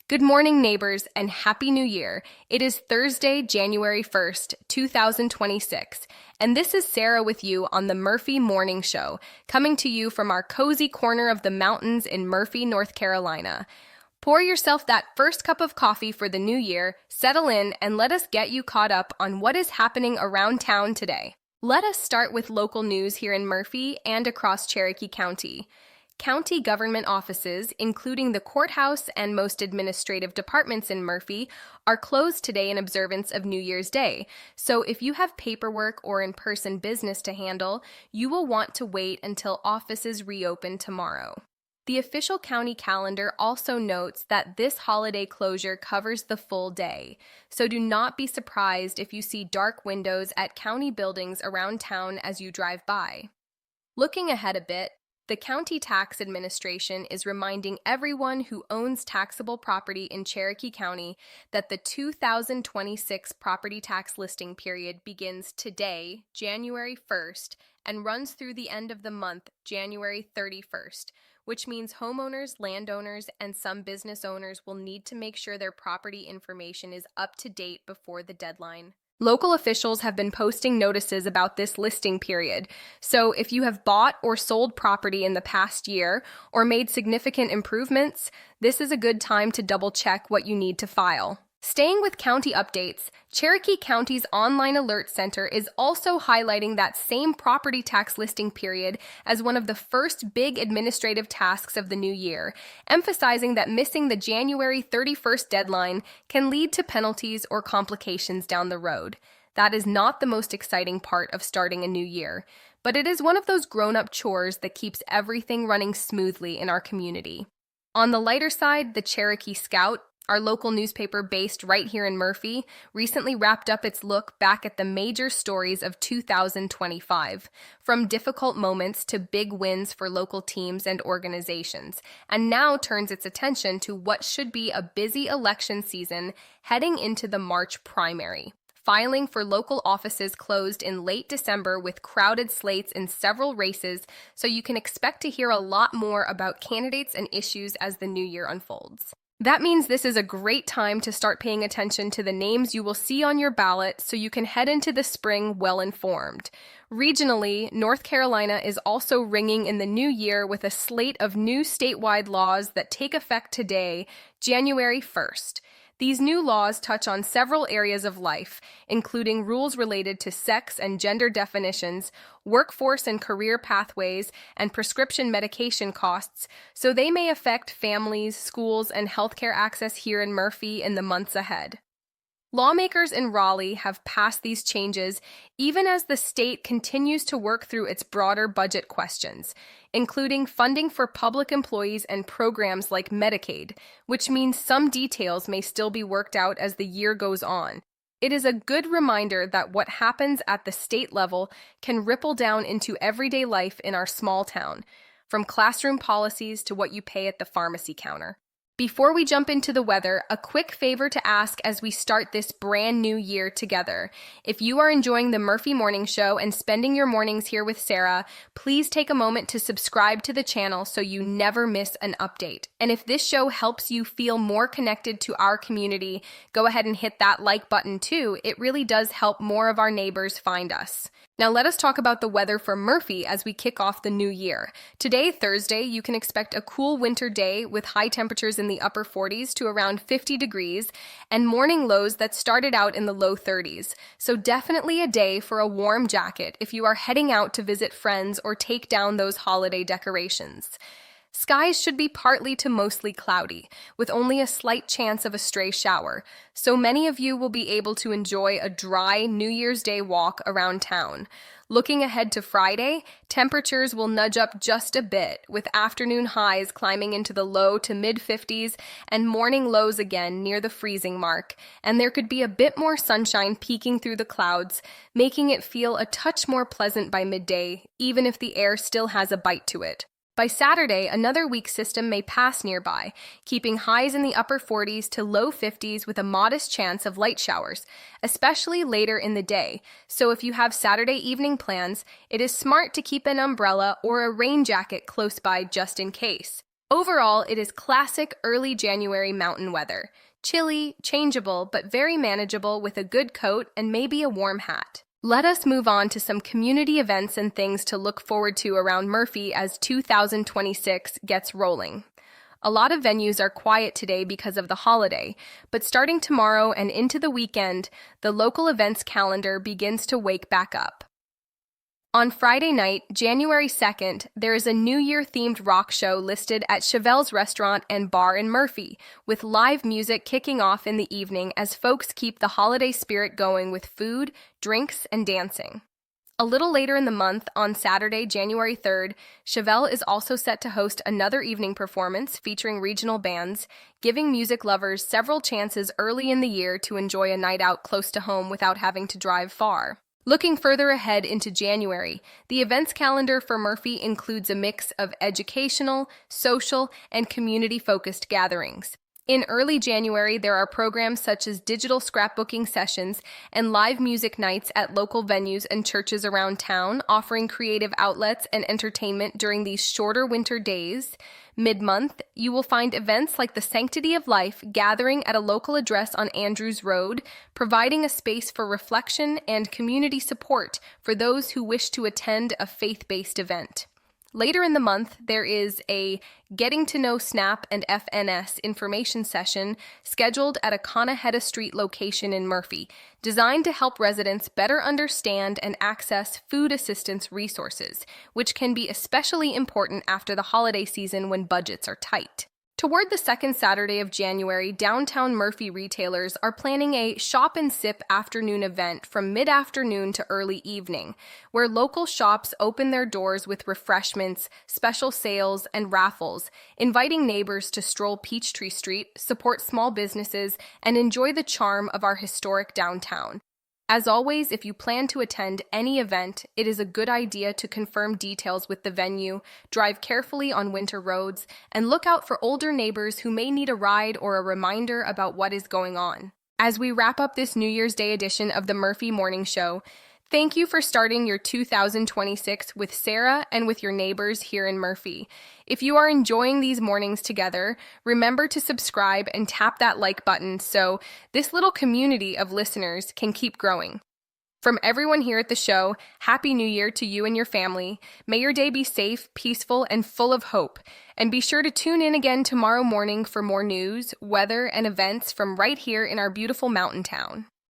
Good morning, neighbors, and Happy New Year. It is Thursday, January 1st, 2026, and this is Sara with you on the Murphy Morning Show, coming to you from our cozy corner of the mountains in Murphy, North Carolina. Pour yourself that first cup of coffee for the new year, settle in, and let us get you caught up on what is happening around town today. Let us start with local news here in Murphy and across Cherokee County. County government offices, including the courthouse and most administrative departments in Murphy, are closed today in observance of New Year's Day. So if you have paperwork or in-person business to handle, you will want to wait until offices reopen tomorrow. The official county calendar also notes that this holiday closure covers the full day, so do not be surprised if you see dark windows at county buildings around town as you drive by. Looking ahead a bit, the County Tax Administration is reminding everyone who owns taxable property in Cherokee County that the 2026 property tax listing period begins today, January 1st, and runs through the end of the month, January 31st, which means homeowners, landowners, and some business owners will need to make sure their property information is up to date before the deadline. Local officials have been posting notices about this listing period, so if you have bought or sold property in the past year or made significant improvements, this is a good time to double-check what you need to file. Staying with county updates, Cherokee County's online alert center is also highlighting that same property tax listing period as one of the first big administrative tasks of the new year, emphasizing that missing the January 31st deadline can lead to penalties or complications down the road. That is not the most exciting part of starting a new year, but it is one of those grown-up chores that keeps everything running smoothly in our community. On the lighter side, the Cherokee Scout, our local newspaper based right here in Murphy, recently wrapped up its look back at the major stories of 2025, from difficult moments to big wins for local teams and organizations, and now turns its attention to what should be a busy election season heading into the March primary. Filing for local offices closed in late December with crowded slates in several races, so you can expect to hear a lot more about candidates and issues as the new year unfolds. That means this is a great time to start paying attention to the names you will see on your ballot so you can head into the spring well-informed. Regionally, North Carolina is also ringing in the new year with a slate of new statewide laws that take effect today, January 1st. These new laws touch on several areas of life, including rules related to sex and gender definitions, workforce and career pathways, and prescription medication costs, so they may affect families, schools, and healthcare access here in Murphy in the months ahead. Lawmakers in Raleigh have passed these changes even as the state continues to work through its broader budget questions, including funding for public employees and programs like Medicaid, which means some details may still be worked out as the year goes on. It is a good reminder that what happens at the state level can ripple down into everyday life in our small town, from classroom policies to what you pay at the pharmacy counter. Before we jump into the weather, a quick favor to ask as we start this brand new year together. If you are enjoying the Murphy Morning Show and spending your mornings here with Sara, please take a moment to subscribe to the channel so you never miss an update. And if this show helps you feel more connected to our community, go ahead and hit that like button too. It really does help more of our neighbors find us. Now let us talk about the weather for Murphy as we kick off the new year. Today, Thursday, you can expect a cool winter day with high temperatures in the upper 40s to around 50 degrees and morning lows that started out in the low 30s. So definitely a day for a warm jacket if you are heading out to visit friends or take down those holiday decorations. Skies should be partly to mostly cloudy, with only a slight chance of a stray shower, so many of you will be able to enjoy a dry New Year's Day walk around town. Looking ahead to Friday, temperatures will nudge up just a bit, with afternoon highs climbing into the low to mid-50s and morning lows again near the freezing mark, and there could be a bit more sunshine peeking through the clouds, making it feel a touch more pleasant by midday, even if the air still has a bite to it. By Saturday, another weak system may pass nearby, keeping highs in the upper 40s to low 50s with a modest chance of light showers, especially later in the day. So if you have Saturday evening plans, it is smart to keep an umbrella or a rain jacket close by just in case. Overall, it is classic early January mountain weather. Chilly, changeable, but very manageable with a good coat and maybe a warm hat. Let us move on to some community events and things to look forward to around Murphy as 2026 gets rolling. A lot of venues are quiet today because of the holiday, but starting tomorrow and into the weekend, the local events calendar begins to wake back up. On Friday night, January 2nd, there is a New Year-themed rock show listed at Chevelle's Restaurant and Bar in Murphy, with live music kicking off in the evening as folks keep the holiday spirit going with food, drinks, and dancing. A little later in the month, on Saturday, January 3rd, Chevelle is also set to host another evening performance featuring regional bands, giving music lovers several chances early in the year to enjoy a night out close to home without having to drive far. Looking further ahead into January, the events calendar for Murphy includes a mix of educational, social, and community-focused gatherings. In early January, there are programs such as digital scrapbooking sessions and live music nights at local venues and churches around town, offering creative outlets and entertainment during these shorter winter days. Mid-month, you will find events like the Sanctity of Life gathering at a local address on Andrews Road, providing a space for reflection and community support for those who wish to attend a faith-based event. Later in the month, there is a Getting to Know SNAP and FNS information session scheduled at a Conaheda Street location in Murphy, designed to help residents better understand and access food assistance resources, which can be especially important after the holiday season when budgets are tight. Toward the second Saturday of January, downtown Murphy retailers are planning a Shop and Sip afternoon event from mid-afternoon to early evening, where local shops open their doors with refreshments, special sales, and raffles, inviting neighbors to stroll Peachtree Street, support small businesses, and enjoy the charm of our historic downtown. As always, if you plan to attend any event, it is a good idea to confirm details with the venue, drive carefully on winter roads, and look out for older neighbors who may need a ride or a reminder about what is going on. As we wrap up this New Year's Day edition of the Murphy Morning Show, thank you for starting your 2026 with Sara and with your neighbors here in Murphy. If you are enjoying these mornings together, remember to subscribe and tap that like button so this little community of listeners can keep growing. From everyone here at the show, Happy New Year to you and your family. May your day be safe, peaceful, and full of hope. And be sure to tune in again tomorrow morning for more news, weather, and events from right here in our beautiful mountain town.